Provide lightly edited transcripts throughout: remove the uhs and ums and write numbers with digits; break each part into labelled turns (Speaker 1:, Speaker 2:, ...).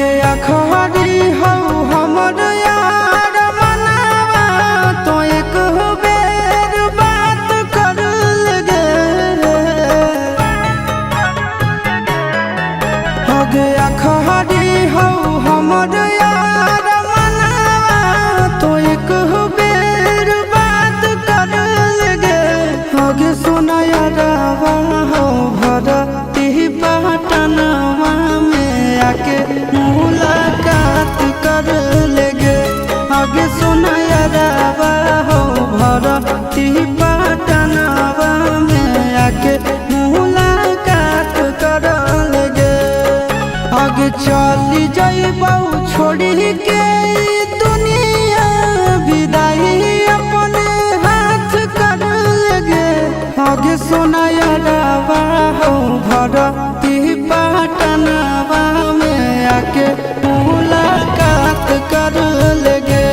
Speaker 1: हगे अखरी हो हमर यार मनावा तो एक बेर बात कर लगे। हगे अखरी हो हमर यार मनावा तो एक बेर बात कर लगे। हगे सोना यारवा हो भरती पटनवा में आके मुलाकात कर लेगे। आगे सुना यारवा हो भरती पटनवा में आके मुलाकात कर लेगे। आगे चली जाइबौ छोड़ी के दुनिया विदाई अपने हाथ कर लेगे। आगे सुना यारवा हो भरती पटनवा में आके मुलाकात कर लेगे।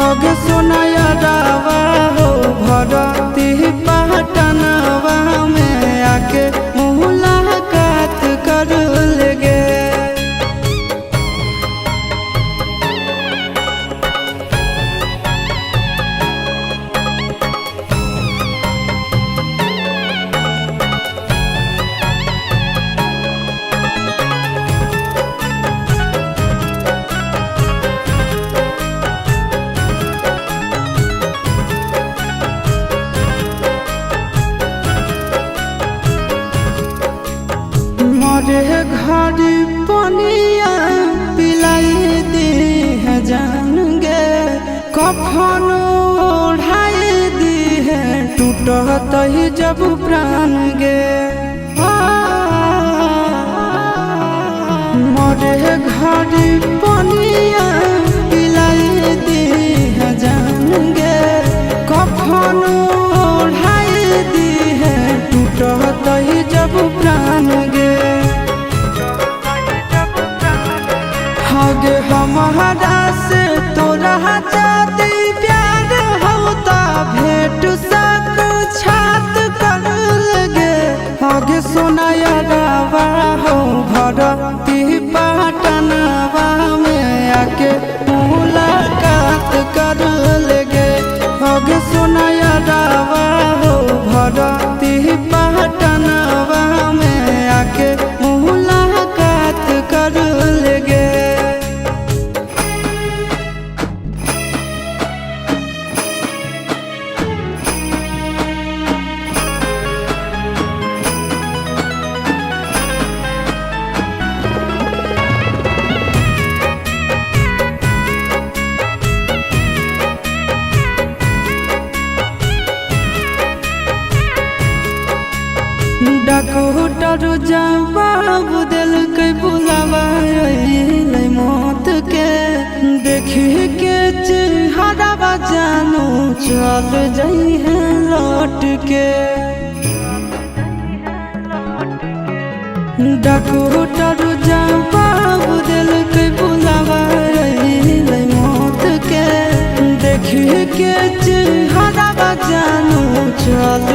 Speaker 1: आगे सुना यारवा हो भरती पटनवा में आके मुलाकात कर लेगे। मरे घड़ी पनिया पिलाई दी है जान गे। कफन ओढ़ाई दी है टूटत ही जब प्राण गे। मरे घड़ी पनिया पिलाई दी है जान गे। कफन ओढ़ाई दी है टूटत ही जब प्राण गे। हगे हमारा से तोरा जाती प्यार होता भेंट साक्षात कर लगे। हगे सोना यारवा हो भरती पटनवा में आके मुलाकात कर लेगे। हगे सोना यारवा हो भरती पटनवा में आके मुलाकात कर लेगे। डॉक्टर जवाब दिल के बुलावा अइलै मौत के। देखी के चेहरा जानू चल जाई है लौट के। डॉक्टर जवाब दिल के बुलावा अइलै मौत के। देखी के चेहरा जानू चल